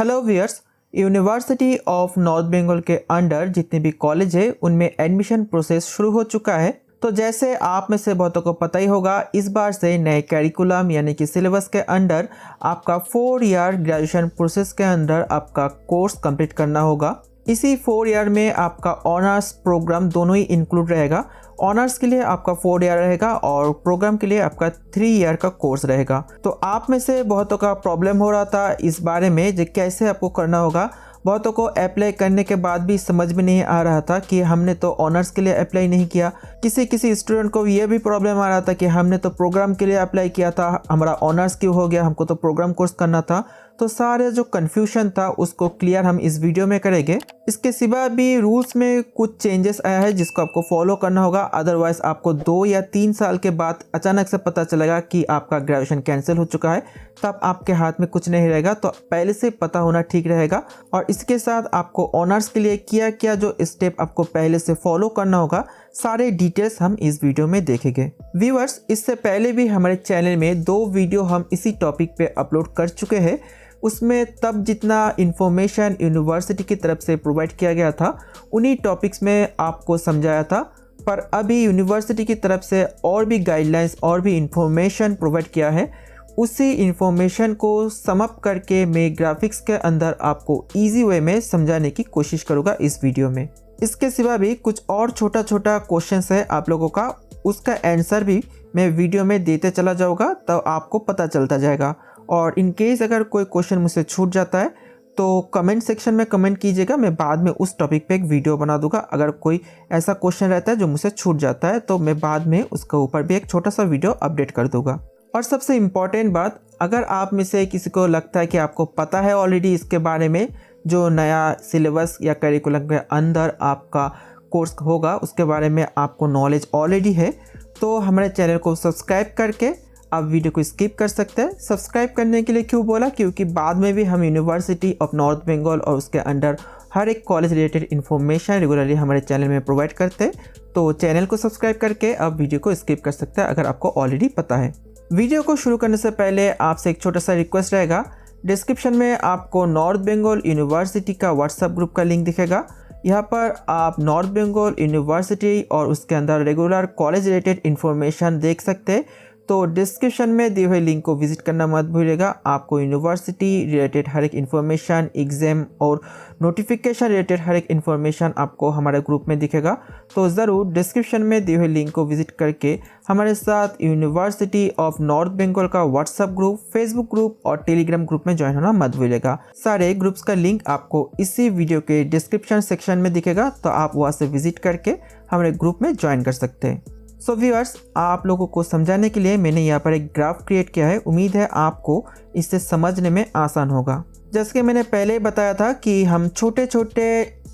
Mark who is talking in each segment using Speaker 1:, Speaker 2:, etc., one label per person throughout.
Speaker 1: Hello viewers, University of North Bengal के under जितने भी कॉलेज है उनमें एडमिशन प्रोसेस शुरू हो चुका है। तो जैसे आप में से बहुतों को पता ही होगा, इस बार से नए कैरिकुलम यानी कि सिलेबस के अंडर आपका 4 ईयर ग्रेजुएशन प्रोसेस के अंदर आपका कोर्स कंप्लीट करना होगा। इसी 4 ईयर में आपका ऑनर्स प्रोग्राम दोनों ही इंक्लूड रहेगा। ऑनर्स के लिए आपका 4 ईयर रहेगा और प्रोग्राम के लिए आपका 3 ईयर का कोर्स रहेगा। तो आप में से बहुतों का प्रॉब्लम हो रहा था इस बारे में जो कैसे आपको करना होगा। बहुतों को अप्लाई करने के बाद भी समझ में नहीं आ रहा था कि हमने तो ऑनर्स के लिए अप्लाई नहीं किया। किसी स्टूडेंट को ये भी प्रॉब्लम आ रहा था कि हमने तो प्रोग्राम के लिए अप्लाई किया था, हमारा ऑनर्स क्यों हो गया, हमको तो प्रोग्राम कोर्स करना था। तो सारे जो कन्फ्यूजन था उसको क्लियर हम इस वीडियो में करेंगे। इसके सिवा भी रूल्स में कुछ चेंजेस आया है जिसको आपको फॉलो करना होगा, अदरवाइज आपको 2 या 3 साल के बाद अचानक से पता चलेगा कि आपका ग्रेजुएशन कैंसिल हो चुका है, तब आपके हाथ में कुछ नहीं रहेगा। तो पहले से पता होना ठीक रहेगा। और इसके साथ आपको ऑनर्स के लिए क्या जो स्टेप आपको पहले से फॉलो करना होगा, सारे डिटेल्स हम इस वीडियो में देखेंगे। व्यूअर्स, इससे पहले भी हमारे चैनल में 2 वीडियो हम इसी टॉपिक पे अपलोड कर चुके हैं। उसमें तब जितना इन्फॉर्मेशन यूनिवर्सिटी की तरफ से प्रोवाइड किया गया था उन्हीं टॉपिक्स में आपको समझाया था, पर अभी यूनिवर्सिटी की तरफ से और भी गाइडलाइंस और भी इन्फॉर्मेशन प्रोवाइड किया है। उसी इन्फॉर्मेशन को सम अप करके मैं ग्राफिक्स के अंदर आपको ईजी वे में समझाने की कोशिश करूँगा इस वीडियो में। इसके सिवा भी कुछ और छोटा क्वेश्चंस है आप लोगों का, उसका आंसर भी मैं वीडियो में देते चला जाऊँगा, तो आपको पता चलता जाएगा। और इन केस अगर कोई क्वेश्चन मुझसे छूट जाता है तो कमेंट सेक्शन में कमेंट कीजिएगा, मैं बाद में उस टॉपिक पे एक वीडियो बना दूंगा। अगर कोई ऐसा क्वेश्चन रहता है जो मुझसे छूट जाता है तो मैं बाद में उसके ऊपर भी एक छोटा सा वीडियो अपडेट कर दूंगा। और सबसे इम्पॉर्टेंट बात, अगर आप में से किसी को लगता है कि आपको पता है ऑलरेडी इसके बारे में, जो नया सिलेबस या करिकुलम के अंदर आपका कोर्स होगा उसके बारे में आपको नॉलेज ऑलरेडी है, तो हमारे चैनल को सब्सक्राइब करके आप वीडियो को स्किप कर सकते हैं। सब्सक्राइब करने के लिए क्यों बोला, क्योंकि बाद में भी हम यूनिवर्सिटी ऑफ नॉर्थ बंगाल और उसके अंडर हर एक कॉलेज रिलेटेड इन्फॉर्मेशन रेगुलरली हमारे चैनल में प्रोवाइड करते हैं। तो चैनल को सब्सक्राइब करके आप वीडियो को स्किप कर सकते हैं अगर आपको ऑलरेडी पता है। वीडियो को शुरू करने से पहले आपसे एक छोटा सा रिक्वेस्ट रहेगा, डिस्क्रिप्शन में आपको नॉर्थ बंगाल यूनिवर्सिटी का व्हाट्सएप ग्रुप का लिंक दिखेगा। यहाँ पर आप नॉर्थ बंगाल यूनिवर्सिटी और उसके अंदर रेगुलर कॉलेज रिलेटेड इन्फॉर्मेशन देख सकते हैं। तो डिस्क्रिप्शन में दिए हुए लिंक को विजिट करना मत भूलिएगा। आपको यूनिवर्सिटी रिलेटेड हर एक इन्फॉर्मेशन, एग्ज़ाम और नोटिफिकेशन रिलेटेड हर एक इन्फॉर्मेशन आपको हमारे ग्रुप में दिखेगा। तो ज़रूर डिस्क्रिप्शन में दिए हुए लिंक को विजिट करके हमारे साथ यूनिवर्सिटी ऑफ नॉर्थ बंगाल का व्हाट्सएप ग्रुप, फेसबुक ग्रुप और टेलीग्राम ग्रुप में ज्वाइन होना मत भूलिएगा। सारे ग्रुप्स का लिंक आपको इसी वीडियो के डिस्क्रिप्शन सेक्शन में दिखेगा, तो आप वहाँ से विजिट करके हमारे ग्रुप में ज्वाइन कर सकते हैं। सो व्यूअर्स, आप लोगों को समझाने के लिए मैंने यहाँ पर एक ग्राफ क्रिएट किया है। उम्मीद है आपको इससे समझने में आसान होगा। जैसे कि मैंने पहले बताया था कि हम छोटे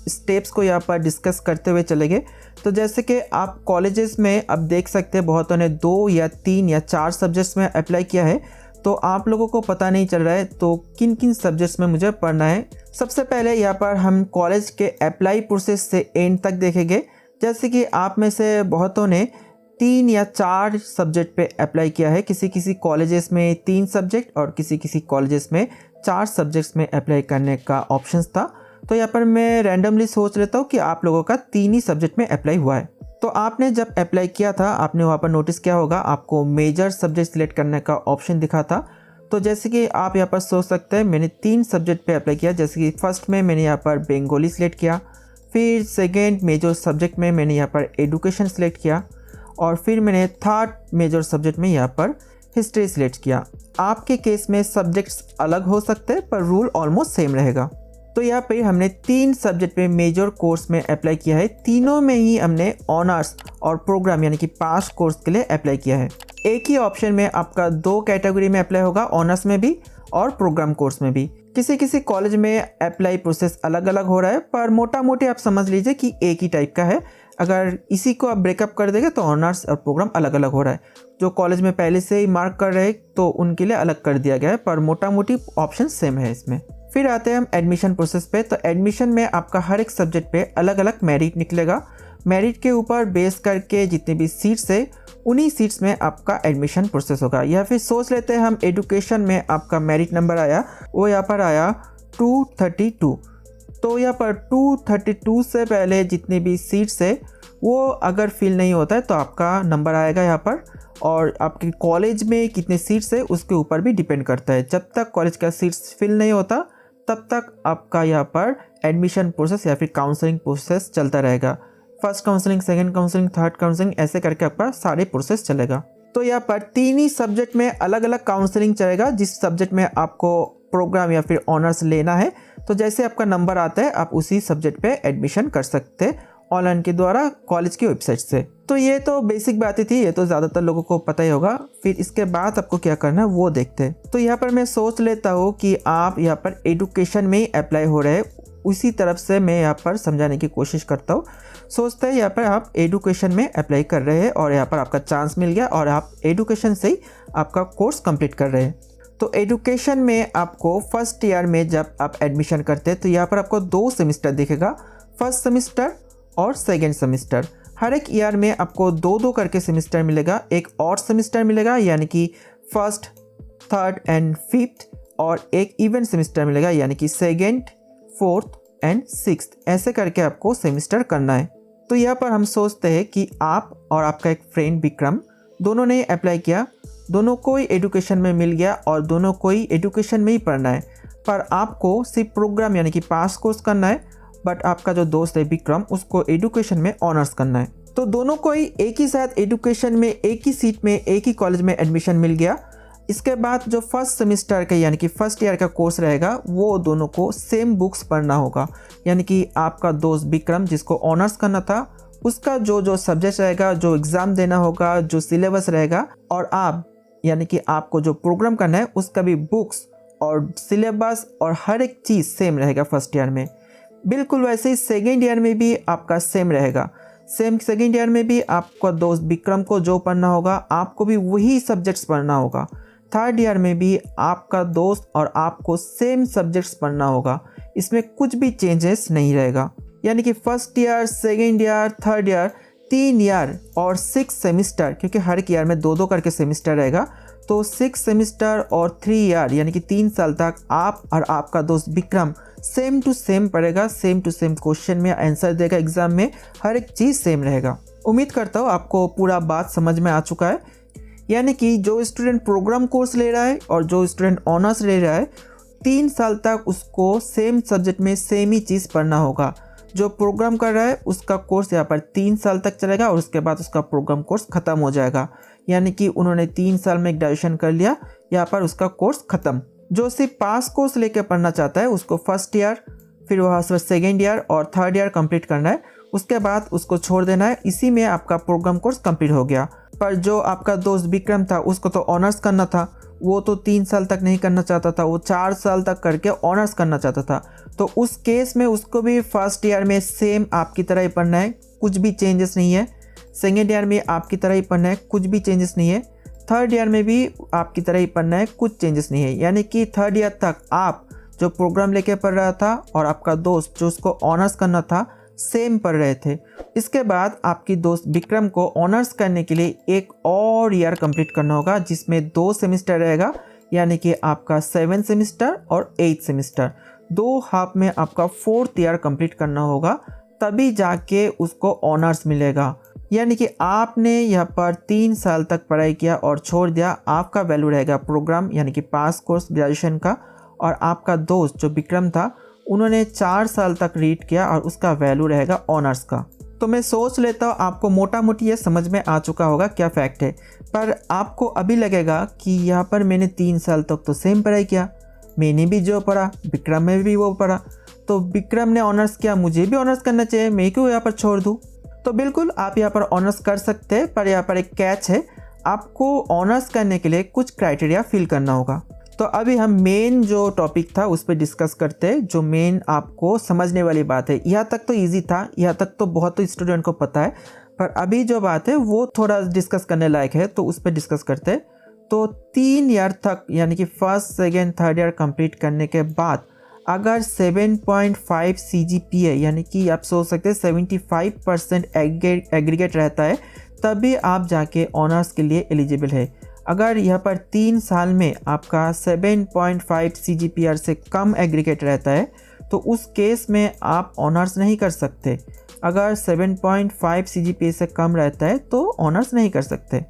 Speaker 1: स्टेप्स को यहाँ पर डिस्कस करते हुए चलेंगे। तो जैसे कि आप कॉलेजेस में अब देख सकते हैं बहुतों ने 2 या 3 या 4 सब्जेक्ट्स में अप्लाई किया है, तो आप लोगों को पता नहीं चल रहा है तो किन किन सब्जेक्ट्स में मुझे पढ़ना है। सबसे पहले यहाँ पर हम कॉलेज के अप्लाई प्रोसेस से एंड तक देखेंगे। जैसे कि आप में से बहुतों ने 3 या 4 सब्जेक्ट पे अप्लाई किया है। किसी कॉलेजेस में 3 सब्जेक्ट और किसी कॉलेजेस में 4 सब्जेक्ट्स में अप्लाई करने का ऑप्शंस था। तो यहाँ पर मैं रैंडमली सोच लेता हूँ कि आप लोगों का 3 ही सब्जेक्ट में अप्लाई हुआ है। तो आपने जब अप्लाई किया था आपने वहाँ पर नोटिस किया होगा आपको मेजर सब्जेक्ट सिलेक्ट करने का ऑप्शन दिखा था। तो जैसे कि आप यहाँ पर सोच सकते हैं, मैंने 3 सब्जेक्ट पे अप्लाई किया। जैसे कि फर्स्ट में मैंने यहाँ पर बंगाली सिलेक्ट किया, फिर सेकेंड मेजर सब्जेक्ट में मैंने यहाँ पर एडुकेशन सिलेक्ट किया और फिर मैंने थर्ड मेजर सब्जेक्ट में यहाँ पर हिस्ट्री सिलेक्ट किया। आपके केस में सब्जेक्ट्स अलग हो सकते हैं पर रूल ऑलमोस्ट सेम रहेगा। तो यहाँ पे हमने 3 सब्जेक्ट पे मेजर कोर्स में अप्लाई किया है। तीनों में ही हमने ऑनर्स और प्रोग्राम यानी कि पास कोर्स के लिए अप्लाई किया है। एक ही ऑप्शन में आपका 2 कैटेगरी में अप्लाई होगा, ऑनर्स में भी और प्रोग्राम कोर्स में भी। किसी कॉलेज में अप्लाई प्रोसेस अलग अलग हो रहा है, पर मोटा मोटी आप समझ लीजिए कि एक ही टाइप का है। अगर इसी को आप ब्रेकअप कर देंगे तो ऑनर्स और प्रोग्राम अलग अलग हो रहा है। जो कॉलेज में पहले से ही मार्क कर रहे हैं तो उनके लिए अलग कर दिया गया है, पर मोटा मोटी ऑप्शन सेम है इसमें। फिर आते हैं हम एडमिशन प्रोसेस पे। तो एडमिशन में आपका हर एक सब्जेक्ट पे अलग अलग मेरिट निकलेगा। मेरिट के ऊपर बेस करके जितने भी सीट्स है उन्हीं सीट्स में आपका एडमिशन प्रोसेस होगा। या फिर सोच लेते हैं हम एडुकेशन में आपका मेरिट नंबर आया, वो यहाँ पर आया 232। तो यहाँ पर 232 से पहले जितनी भी सीट्स है वो अगर फिल नहीं होता है तो आपका नंबर आएगा यहाँ पर, और आपके कॉलेज में कितने सीट्स है उसके ऊपर भी डिपेंड करता है। जब तक कॉलेज का सीट्स फिल नहीं होता तब तक आपका यहाँ पर एडमिशन प्रोसेस या फिर काउंसलिंग प्रोसेस चलता रहेगा। First counselling, second counselling, third counselling, ऐसे करके आपका सारे प्रोसेस चलेगा। तो यहाँ पर 3 ही सब्जेक्ट में अलग अलग काउंसलिंग चलेगा, जिस सब्जेक्ट में आपको प्रोग्राम या फिर ऑनर्स लेना है। तो जैसे आपका नंबर आता है आप उसी सब्जेक्ट पे एडमिशन कर सकते हैं ऑनलाइन के द्वारा कॉलेज की वेबसाइट से। तो ये तो बेसिक बातें थी, ये तो ज़्यादातर लोगों को पता ही होगा। फिर इसके बाद आपको क्या करना है वो देखते हैं। तो यहाँ पर मैं सोच लेता हूँ कि आप यहाँ पर एडुकेशन में ही अप्लाई हो रहे हैं, उसी तरफ से मैं यहाँ पर समझाने की कोशिश करता हूँ। सोचते हैं यहाँ पर आप एडुकेशन में अप्लाई कर रहे हैं और यहाँ पर आपका चांस मिल गया और आप एडुकेशन से ही आपका कोर्स कंप्लीट कर रहे हैं। तो एडुकेशन में आपको फर्स्ट ईयर में जब आप एडमिशन करते हैं तो यहाँ पर आपको 2 सेमेस्टर दिखेगा, फर्स्ट सेमेस्टर और सेकेंड सेमेस्टर। हर एक ईयर में आपको 2-2 करके सेमेस्टर मिलेगा। एक और सेमेस्टर मिलेगा यानी कि फर्स्ट, थर्ड एंड फिफ्थ, और एक इवेंट सेमेस्टर मिलेगा यानी कि सेकेंड, फोर्थ एंड सिक्स्थ। ऐसे करके आपको सेमेस्टर करना है। तो यहाँ पर हम सोचते हैं कि आप और आपका एक फ्रेंड विक्रम दोनों ने अप्लाई किया, दोनों को ही एडुकेशन में मिल गया और दोनों को ही एडुकेशन में ही पढ़ना है, पर आपको सिर्फ प्रोग्राम यानी कि पास कोर्स करना है, बट आपका जो दोस्त है विक्रम उसको एडुकेशन में ऑनर्स करना है। तो दोनों को ही एक ही साथ एडुकेशन में एक ही सीट में एक ही कॉलेज में एडमिशन मिल गया। इसके बाद जो फर्स्ट सेमेस्टर का यानी कि फर्स्ट ईयर का कोर्स रहेगा वो दोनों को सेम बुक्स पढ़ना होगा। यानी कि आपका दोस्त विक्रम जिसको ऑनर्स करना था उसका जो जो सब्जेक्ट रहेगा, जो एग्ज़ाम देना होगा, जो सिलेबस रहेगा, और आप यानी कि आपको जो प्रोग्राम करना है उसका भी बुक्स और सिलेबस और हर एक चीज़ सेम रहेगा फर्स्ट ईयर में। बिल्कुल वैसे ही सेकेंड ईयर में भी आपका सेम रहेगा। सेकेंड ईयर में भी आपका दोस्त विक्रम को जो पढ़ना होगा आपको भी वही सब्जेक्ट्स पढ़ना होगा। थर्ड ईयर में भी आपका दोस्त और आपको सेम सब्जेक्ट्स पढ़ना होगा, इसमें कुछ भी चेंजेस नहीं रहेगा। यानी कि first year, second year, third year, 3 year और 6 सेमेस्टर, क्योंकि हर एक ईयर में 2-2 करके सेमेस्टर रहेगा। तो 6 सेमेस्टर और 3 ईयर यानी कि 3 साल तक आप और आपका दोस्त विक्रम सेम टू सेम पढ़ेगा, सेम टू सेम क्वेश्चन में आंसर देगा, एग्जाम में हर एक चीज़ सेम रहेगा। उम्मीद करता हूँ आपको पूरा बात समझ में आ चुका है। यानी कि जो स्टूडेंट प्रोग्राम कोर्स ले रहा है और जो स्टूडेंट ऑनर्स ले रहा है 3 साल तक उसको सेम सब्जेक्ट में सेम ही चीज़ पढ़ना होगा। जो प्रोग्राम कर रहा है उसका कोर्स यहाँ पर 3 साल तक चलेगा और उसके बाद उसका प्रोग्राम कोर्स ख़त्म हो जाएगा। यानी कि उन्होंने 3 साल में ग्रेजुएशन कर लिया, यहाँ पर उसका कोर्स ख़त्म। जो सिर्फ पास कोर्स लेकर पढ़ना चाहता है उसको फर्स्ट ईयर, फिर वहाँ से सेकेंड ईयर और थर्ड ईयर कंप्लीट करना है, उसके बाद उसको छोड़ देना है। इसी में आपका प्रोग्राम कोर्स कंप्लीट हो गया। पर जो आपका दोस्त विक्रम था उसको तो ऑनर्स करना था, वो तो 3 साल तक नहीं करना चाहता था, वो 4 साल तक करके ऑनर्स करना चाहता था। तो उस केस में उसको भी फर्स्ट ईयर में सेम आपकी तरह ही पढ़ना है, कुछ भी चेंजेस नहीं है। सेकेंड ईयर में आपकी तरह ही पढ़ना है, कुछ भी चेंजेस नहीं है। थर्ड ईयर में भी आपकी तरह ही पढ़ना है, कुछ चेंजेस नहीं है। यानी कि थर्ड ईयर तक आप जो प्रोग्राम लेके पढ़ रहा था और आपका दोस्त जो उसको ऑनर्स करना था सेम पढ़ रहे थे। इसके बाद आपकी दोस्त विक्रम को ऑनर्स करने के लिए एक और ईयर कंप्लीट करना होगा जिसमें 2 सेमेस्टर रहेगा। यानी कि आपका 7 सेमेस्टर और 8 सेमेस्टर, 2 हाफ में आपका 4th ईयर कंप्लीट करना होगा, तभी जाके उसको ऑनर्स मिलेगा। यानी कि आपने यहाँ पर 3 साल तक पढ़ाई किया और छोड़ दिया, आपका वैल्यू रहेगा प्रोग्राम यानी कि पास कोर्स ग्रेजुएशन का, और आपका दोस्त जो विक्रम था उन्होंने 4 साल तक रीड किया और उसका वैल्यू रहेगा ऑनर्स का। तो मैं सोच लेता हूँ आपको मोटा मोटी ये समझ में आ चुका होगा क्या फैक्ट है। पर आपको अभी लगेगा कि यहाँ पर मैंने 3 साल तक तो सेम पढ़ाई किया, मैंने भी जो पढ़ा विक्रम में भी वो पढ़ा, तो विक्रम ने ऑनर्स किया, मुझे भी ऑनर्स करना चाहिए, मैं क्यों यहाँ पर छोड़ दूँ। तो बिल्कुल आप यहाँ पर ऑनर्स कर सकते हैं, पर यहाँ पर एक कैच है, आपको ऑनर्स करने के लिए कुछ क्राइटेरिया फिल करना होगा। तो अभी हम मेन जो टॉपिक था उस पर डिस्कस करते हैं, जो मेन आपको समझने वाली बात है। यहाँ तक तो इजी था, यहाँ तक तो बहुत स्टूडेंट को पता है, पर अभी जो बात है वो थोड़ा डिस्कस करने लायक है, तो उस पर डिस्कस करते हैं। तो 3 ईयर तक यानी कि first, second, third year complete करने के बाद अगर 7.5 CGPA यानी कि आप सोच सकते हैं 75% एग्रीगेट रहता है, तभी आप जाके ऑनर्स के लिए एलिजिबल है। अगर यहाँ पर 3 साल में आपका 7.5 CGPR से कम एग्रीगेट रहता है तो उस केस में आप ऑनर्स नहीं कर सकते। अगर 7.5 CGPA से कम रहता है तो ऑनर्स नहीं कर सकते।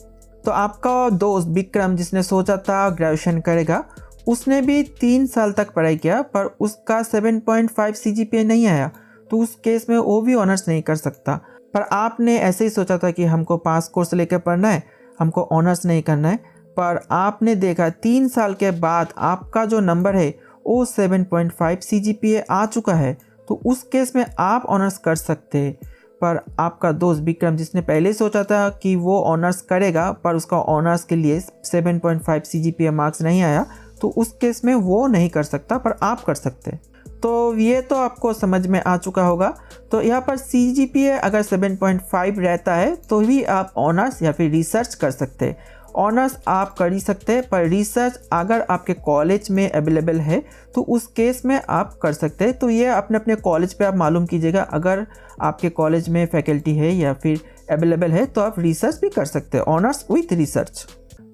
Speaker 1: तो आपका दोस्त विक्रम जिसने सोचा था ग्रेजुएशन करेगा, उसने भी 3 साल तक पढ़ाई किया पर उसका 7.5 CGPA नहीं आया, तो उस केस में वो भी ऑनर्स नहीं कर सकता। पर आपने ऐसे ही सोचा था कि हमको पास कोर्स लेकर पढ़ना है, हमको ऑनर्स नहीं करना है, पर आपने देखा 3 साल के बाद आपका जो नंबर है वो 7.5 CGPA आ चुका है, तो उस केस में आप ऑनर्स कर सकते हैं। पर आपका दोस्त विक्रम जिसने पहले सोचा था कि वो ऑनर्स करेगा पर उसका ऑनर्स के लिए 7.5 CGPA मार्क्स नहीं आया, तो उस केस में वो नहीं कर सकता पर आप कर सकते। तो ये तो आपको समझ में आ चुका होगा। तो यहाँ पर CGPA अगर 7.5 रहता है तो भी आप ऑनर्स या फिर रिसर्च कर सकते हैं। ऑनर्स आप कर ही सकते हैं, पर रिसर्च अगर आपके कॉलेज में अवेलेबल है तो उस केस में आप कर सकते हैं। तो ये अपने अपने कॉलेज पे आप मालूम कीजिएगा, अगर आपके कॉलेज में फैकल्टी है या फिर अवेलेबल है तो आप रिसर्च भी कर सकते हैं, ऑनर्स विथ रिसर्च।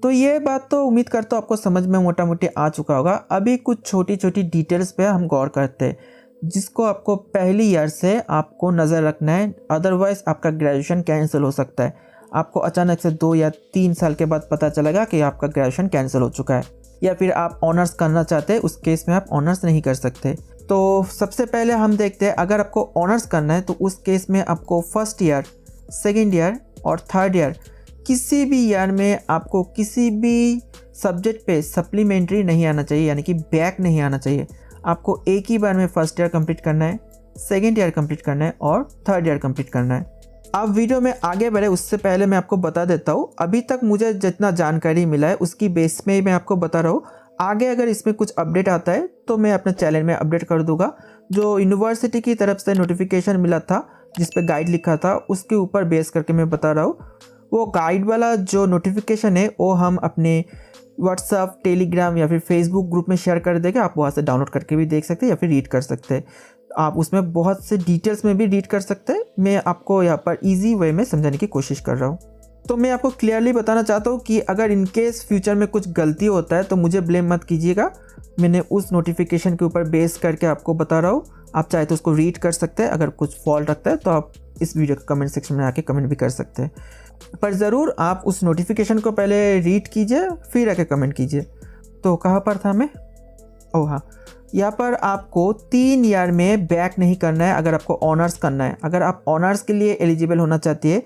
Speaker 1: तो ये बात तो उम्मीद करता हूँ आपको समझ में मोटा मोटी आ चुका होगा। अभी कुछ छोटी छोटी डिटेल्स पे हम गौर करते हैं जिसको आपको पहली ईयर से आपको नज़र रखना है, अदरवाइज़ आपका ग्रेजुएशन कैंसिल हो सकता है। आपको अचानक से 2 या 3 साल के बाद पता चलेगा कि आपका ग्रेजुएशन कैंसिल हो चुका है, या फिर आप ऑनर्स करना चाहते हैं, उस केस में आप ऑनर्स नहीं कर सकते। तो सबसे पहले हम देखते हैं, अगर आपको ऑनर्स करना है तो उस केस में आपको फर्स्ट ईयर, सेकेंड ईयर और थर्ड ईयर किसी भी ईयर में आपको किसी भी सब्जेक्ट पे सप्लीमेंट्री नहीं आना चाहिए, यानी कि बैक नहीं आना चाहिए। आपको एक ही बार में फर्स्ट ईयर कंप्लीट करना है, सेकेंड ईयर कंप्लीट करना है और थर्ड ईयर कंप्लीट करना है। अब वीडियो में आगे बढ़े उससे पहले मैं आपको बता देता हूँ, अभी तक मुझे जितना जानकारी मिला है उसकी बेस में मैं आपको बता रहा हूँ। आगे अगर इसमें कुछ अपडेट आता है तो मैं अपने चैनल में अपडेट कर दूंगा। जो यूनिवर्सिटी की तरफ से नोटिफिकेशन मिला था जिस पे गाइड लिखा था उसके ऊपर बेस करके मैं बता रहा हूँ। वो गाइड वाला जो नोटिफिकेशन है वो हम अपने व्हाट्सअप, टेलीग्राम या फिर फेसबुक ग्रुप में शेयर कर देंगे। आप वहाँ से डाउनलोड करके भी देख सकते हैं या फिर रीड कर सकते हैं। आप उसमें बहुत से डिटेल्स में भी रीड कर सकते हैं। मैं आपको यहाँ पर इजी वे में समझाने की कोशिश कर रहा हूँ। तो मैं आपको क्लियरली बताना चाहता हूँ कि अगर इनकेस फ्यूचर में कुछ गलती होता है तो मुझे ब्लेम मत कीजिएगा। मैंने उस नोटिफिकेशन के ऊपर बेस करके आपको बता रहा हूँ। आप चाहे तो उसको रीड कर सकते हैं। अगर कुछ फॉल्ट रखता है तो आप इस वीडियो के कमेंट सेक्शन में आके कमेंट भी कर सकते हैं, पर ज़रूर आप उस नोटिफिकेशन को पहले रीड कीजिए फिर आके कमेंट कीजिए। तो कहाँ पर था मैं? ओह हाँ, यहाँ पर आपको 3 ईयर में बैक नहीं करना है अगर आपको ऑनर्स करना है। अगर आप ऑनर्स के लिए एलिजिबल होना चाहती है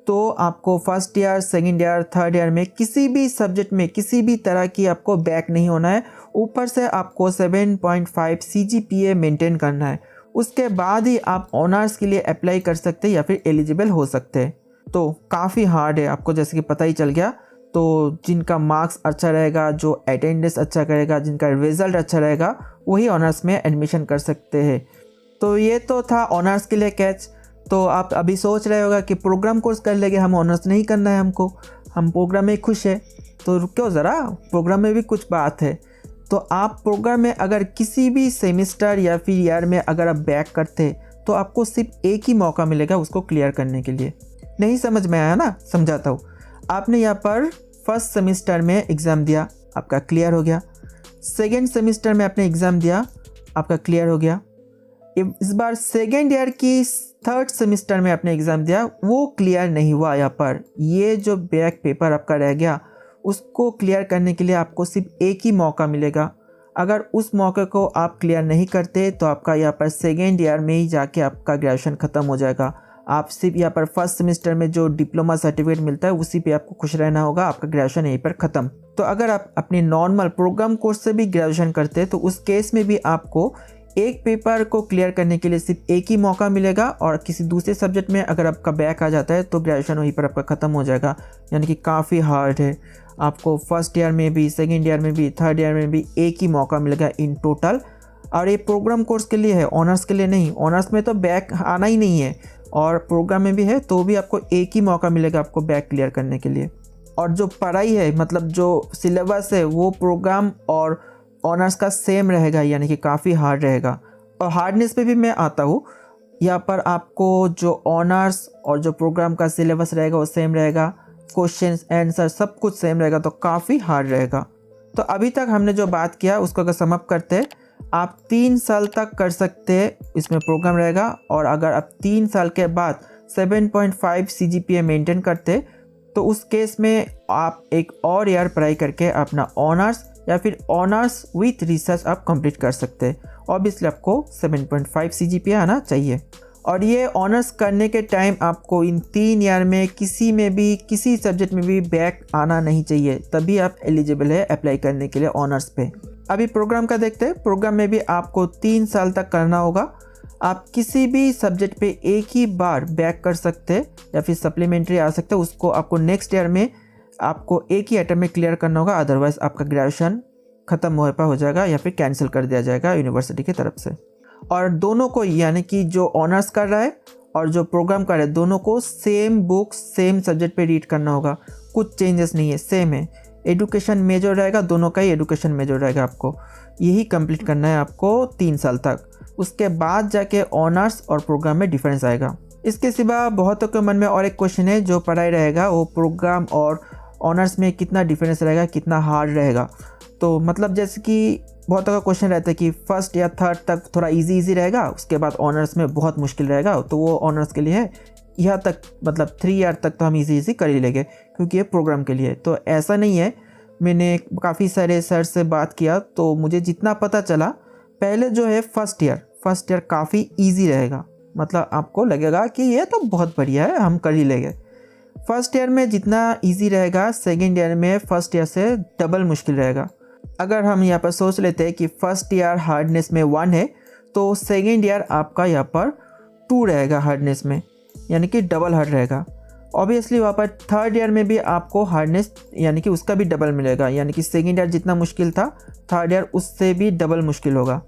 Speaker 1: तो आपको first year, second year, third year में किसी भी सब्जेक्ट में किसी भी तरह की आपको बैक नहीं होना है। ऊपर से आपको 7.5 CGPA मेंटेन करना है। उसके बाद ही आप ऑनर्स के लिए अप्लाई कर सकते हैं या फिर एलिजिबल हो सकते हैं। तो काफ़ी हार्ड है, आपको जैसे कि पता ही चल गया। तो जिनका मार्क्स अच्छा रहेगा, जो अटेंडेंस अच्छा करेगा, जिनका रिजल्ट अच्छा रहेगा, वही ऑनर्स में एडमिशन कर सकते हैं। तो ये तो था ऑनर्स के लिए कैच। तो आप अभी सोच रहे होगा कि प्रोग्राम कोर्स कर लेंगे, हम ऑनर्स नहीं करना है हमको, हम प्रोग्राम में खुश है। तो रुको ज़रा, प्रोग्राम में भी कुछ बात है। तो आप प्रोग्राम में अगर किसी भी सेमेस्टर या फिर ईयर में अगर आप बैक करते तो आपको सिर्फ एक ही मौका मिलेगा उसको क्लियर करने के लिए। नहीं समझ में आया ना? समझाता हूँ। आपने यहाँ पर फर्स्ट सेमेस्टर में एग्ज़ाम दिया, आपका क्लियर हो गया। सेकेंड सेमेस्टर में आपने एग्ज़ाम दिया, आपका क्लियर हो गया। इस बार सेकेंड ईयर की थर्ड सेमेस्टर में आपने एग्ज़ाम दिया, वो क्लियर नहीं हुआ। यहाँ पर ये जो बैक पेपर आपका रह गया उसको क्लियर करने के लिए आपको सिर्फ एक ही मौका मिलेगा। अगर उस मौके को आप क्लियर नहीं करते तो आपका यहाँ पर सेकेंड ईयर में ही जाके आपका ग्रेजुएशन ख़त्म हो जाएगा। आप सिर्फ यहाँ पर फर्स्ट सेमेस्टर में जो डिप्लोमा सर्टिफिकेट मिलता है उसी पे आपको खुश रहना होगा, आपका ग्रेजुएशन यहीं पर ख़त्म। तो अगर आप अपने नॉर्मल प्रोग्राम कोर्स से भी ग्रेजुएशन करते हैं तो उस केस में भी आपको एक पेपर को क्लियर करने के लिए सिर्फ एक ही मौका मिलेगा, और किसी दूसरे सब्जेक्ट में अगर आपका बैक आ जाता है तो ग्रेजुएशन वहीं पर आपका ख़त्म हो जाएगा। यानी कि काफ़ी हार्ड है। आपको फर्स्ट ईयर में भी, सेकेंड ईयर में भी, थर्ड ईयर में भी एक ही मौका मिलेगा इन टोटल। और ये प्रोग्राम कोर्स के लिए है, ऑनर्स के लिए नहीं। ऑनर्स में तो बैक आना ही नहीं है, और प्रोग्राम में भी है तो भी आपको एक ही मौका मिलेगा आपको बैक क्लियर करने के लिए। और जो पढ़ाई है, मतलब जो सिलेबस है, वो प्रोग्राम और ऑनर्स का सेम रहेगा, यानी कि काफ़ी हार्ड रहेगा। और हार्डनेस पे भी मैं आता हूँ। यहाँ पर आपको जो ऑनर्स और जो प्रोग्राम का सिलेबस रहेगा वो सेम रहेगा। क्वेश्चंस आंसर सब कुछ सेम रहेगा तो काफ़ी हार्ड रहेगा। तो अभी तक हमने जो बात किया उसको अगर समअप करते हैं, आप 3 साल तक कर सकते हैं, इसमें प्रोग्राम रहेगा। और अगर आप 3 साल के बाद 7.5 CGPA मेंटेन करते तो उस केस में आप एक और ईयर पढ़ाई करके अपना ऑनर्स या फिर ऑनर्स विथ रिसर्च आप कंप्लीट कर सकते हैं। ऑब्वियसली आपको 7.5 CGPA आना चाहिए। और ये ऑनर्स करने के टाइम आपको इन 3 ईयर में किसी में भी किसी सब्जेक्ट में भी बैक आना नहीं चाहिए, तभी आप एलिजिबल है अप्लाई करने के लिए ऑनर्स पे। अभी प्रोग्राम का देखते हैं। प्रोग्राम में भी आपको 3 साल तक करना होगा। आप किसी भी सब्जेक्ट पे एक ही बार बैक कर सकते हैं या फिर सप्लीमेंट्री आ सकते हैं, उसको आपको नेक्स्ट ईयर में आपको एक ही अटेम्प्ट में क्लियर करना होगा, अदरवाइज आपका ग्रेजुएशन ख़त्म हो जाएगा या फिर कैंसिल कर दिया जाएगा यूनिवर्सिटी की तरफ से। और दोनों को यानी कि जो ऑनर्स कर रहा है और जो प्रोग्राम कर रहा है दोनों को सेम बुक सेम सब्जेक्ट पे रीड करना होगा, कुछ चेंजेस नहीं है, सेम है। एजुकेशन मेजर रहेगा, दोनों का ही एजुकेशन मेजर रहेगा। आपको यही कंप्लीट करना है आपको 3 साल तक। उसके बाद जाके ऑनर्स और प्रोग्राम में डिफरेंस आएगा। इसके सिवा बहुतों के मन में और एक क्वेश्चन है जो पढ़ाई रहेगा वो प्रोग्राम और ऑनर्स में कितना डिफरेंस रहेगा, कितना हार्ड रहेगा। तो मतलब जैसे कि बहुतों का क्वेश्चन रहता है कि फर्स्ट या थर्ड तक थोड़ा इजी रहेगा, उसके बाद ऑनर्स में बहुत मुश्किल रहेगा, तो वो ऑनर्स के लिए है। यहाँ तक मतलब 3 ईयर तक तो हम इजी कर ही लेंगे क्योंकि ये प्रोग्राम के लिए। तो ऐसा नहीं है। मैंने काफ़ी सारे सर से बात किया तो मुझे जितना पता चला, पहले जो है फर्स्ट ईयर काफ़ी इजी रहेगा। मतलब आपको लगेगा कि ये तो बहुत बढ़िया है, हम कर ही लेंगे। फर्स्ट ईयर में जितना इजी रहेगा, सेकेंड ईयर में फर्स्ट ईयर से डबल मुश्किल रहेगा। अगर हम यहाँ पर सोच लेते हैं कि फर्स्ट ईयर हार्डनेस में 1 है तो सेकेंड ईयर आपका यहाँ पर 2 रहेगा हार्डनेस में, यानी कि डबल हार्ड रहेगा। ऑब्वियसली वहाँ पर थर्ड ईयर में भी आपको हार्डनेस यानी कि उसका भी डबल मिलेगा, यानी कि सेकेंड ईयर जितना मुश्किल था थर्ड ईयर उससे भी डबल मुश्किल होगा।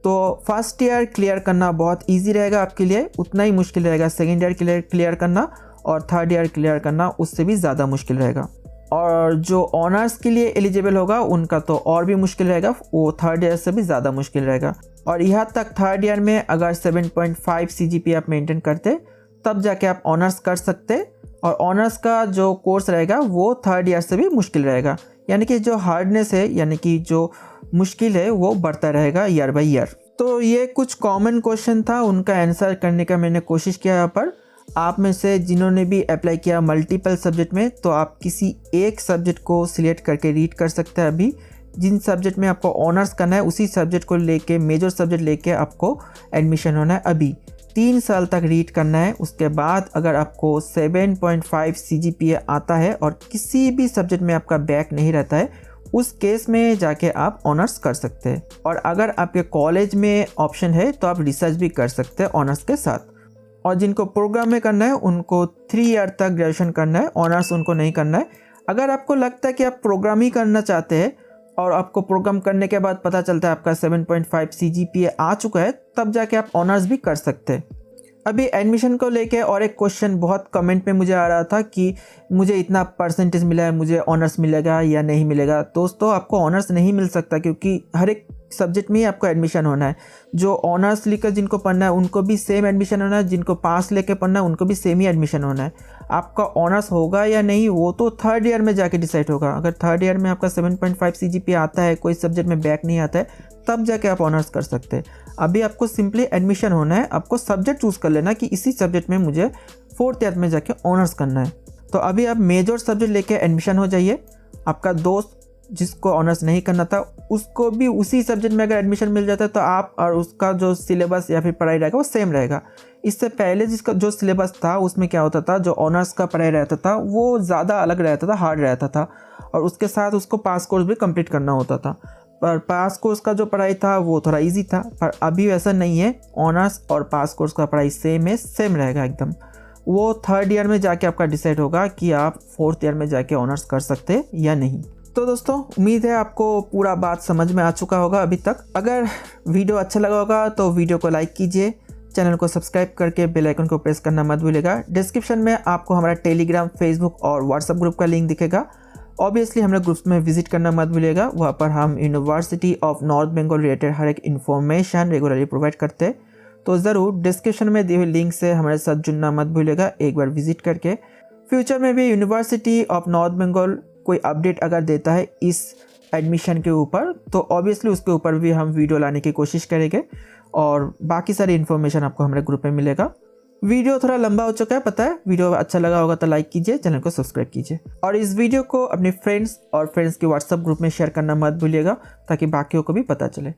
Speaker 1: तो फर्स्ट ईयर क्लियर करना बहुत इजी रहेगा आपके लिए, उतना ही मुश्किल रहेगा सेकेंड ईयर क्लियर करना, और थर्ड ईयर क्लियर करना उससे भी ज़्यादा मुश्किल रहेगा। और जो ऑनर्स के लिए एलिजिबल होगा उनका तो और भी मुश्किल रहेगा, वो थर्ड ईयर से भी ज़्यादा मुश्किल रहेगा। और यहाँ तक थर्ड ईयर में अगर 7.5 CGPA आप मेंटेन करते तब जाके आप ऑनर्स कर सकते, और ऑनर्स का जो कोर्स रहेगा वो थर्ड ईयर से भी मुश्किल रहेगा। यानी कि जो हार्डनेस है यानी कि जो मुश्किल है वो बढ़ता रहेगा ईयर बाय ईयर। तो ये कुछ कॉमन क्वेश्चन था, उनका आंसर करने का मैंने कोशिश किया यहाँ पर। आप में से जिन्होंने भी अप्लाई किया मल्टीपल सब्जेक्ट में, तो आप किसी एक सब्जेक्ट को सिलेक्ट करके रीड कर सकते हैं। अभी जिन सब्जेक्ट में आपको ऑनर्स करना है उसी सब्जेक्ट को लेके, मेजर सब्जेक्ट लेके आपको एडमिशन होना है। अभी 3 साल तक रीड करना है। उसके बाद अगर आपको 7.5 CGPA आता है और किसी भी सब्जेक्ट में आपका बैक नहीं रहता है, उस केस में जाके आप ऑनर्स कर सकते हैं। और अगर आपके कॉलेज में ऑप्शन है तो आप रिसर्च भी कर सकते हैं ऑनर्स के साथ। और जिनको प्रोग्राम में करना है उनको 3 ईयर तक ग्रेजुएशन करना है, ऑनर्स उनको नहीं करना है। अगर आपको लगता है कि आप प्रोग्राम ही करना चाहते हैं और आपको प्रोग्राम करने के बाद पता चलता है आपका 7.5 CGPA आ चुका है, तब जाके आप ऑनर्स भी कर सकते हैं। अभी एडमिशन को लेके और एक क्वेश्चन बहुत कमेंट में मुझे आ रहा था कि मुझे इतना परसेंटेज मिला है, मुझे ऑनर्स मिलेगा या नहीं मिलेगा। दोस्तों, आपको ऑनर्स नहीं मिल सकता क्योंकि हर एक सब्जेक्ट में ही आपको एडमिशन होना है। जो ऑनर्स लेकर जिनको पढ़ना है उनको भी सेम एडमिशन होना है, जिनको पास लेके पढ़ना है उनको भी सेम ही एडमिशन होना है। आपका ऑनर्स होगा या नहीं वो तो थर्ड ईयर में जाके डिसाइड होगा। अगर थर्ड ईयर में आपका 7.5 CGPA आता है, कोई सब्जेक्ट में बैक नहीं आता है, तब जाके आप ऑनर्स कर सकते हैं। अभी आपको सिंपली एडमिशन होना है, आपको सब्जेक्ट चूज़ कर लेना कि इसी सब्जेक्ट में मुझे फोर्थ ईयर में जाके ऑनर्स करना है। तो अभी आप मेजर सब्जेक्ट लेके एडमिशन हो जाइए। आपका दोस्त जिसको ऑनर्स नहीं करना था उसको भी उसी सब्जेक्ट में अगर एडमिशन मिल जाता है तो आप और उसका जो सिलेबस या फिर पढ़ाई रहेगा वो सेम रहेगा। इससे पहले जिसका जो सिलेबस था उसमें क्या होता था, जो ऑनर्स का पढ़ाई रहता था वो ज़्यादा अलग रहता था, हार्ड रहता था, और उसके साथ उसको पास कोर्स भी कंप्लीट करना होता था। पर पास कोर्स का जो पढ़ाई था वो थोड़ा इजी था, पर अभी वैसा नहीं है। ऑनर्स और पास कोर्स का पढ़ाई सेम है, सेम रहेगा एकदम। वो थर्ड ईयर में जाके आपका डिसाइड होगा कि आप फोर्थ ईयर में जाके ऑनर्स कर सकते हैं या नहीं। तो दोस्तों, उम्मीद है आपको पूरा बात समझ में आ चुका होगा अभी तक। अगर वीडियो अच्छा लगा होगा तो वीडियो को लाइक कीजिए, चैनल को सब्सक्राइब करके बेल आइकन को प्रेस करना मत भूलिएगा। डिस्क्रिप्शन में आपको हमारा टेलीग्राम, फेसबुक और व्हाट्सएप ग्रुप का लिंक दिखेगा। ऑब्वियसली हमारे ग्रुप्स में विजिट करना मत भूलिएगा। वहाँ पर हम University of North Bengal related हर एक इन्फॉर्मेशन रेगुलरली प्रोवाइड करते हैं। तो ज़रूर डिस्क्रिप्शन में दिए हुए लिंक से हमारे साथ जुड़ना मत भूलिएगा, एक बार विजिट करके फ्यूचर में भी यूनिवर्सिटी ऑफ नॉर्थ बंगाल कोई अपडेट अगर देता है इस एडमिशन के ऊपर तो ऑब्वियसली उसके ऊपर भी हम वीडियो लाने की कोशिश करेंगे और बाकी सारी इन्फॉर्मेशन आपको हमारे ग्रुप में मिलेगा। वीडियो थोड़ा लंबा हो चुका है पता है, वीडियो अच्छा लगा होगा तो लाइक कीजिए, चैनल को सब्सक्राइब कीजिए और इस वीडियो को अपने फ्रेंड्स के व्हाट्सएप ग्रुप में शेयर करना मत भूलिएगा ताकि बाकियों को भी पता चले।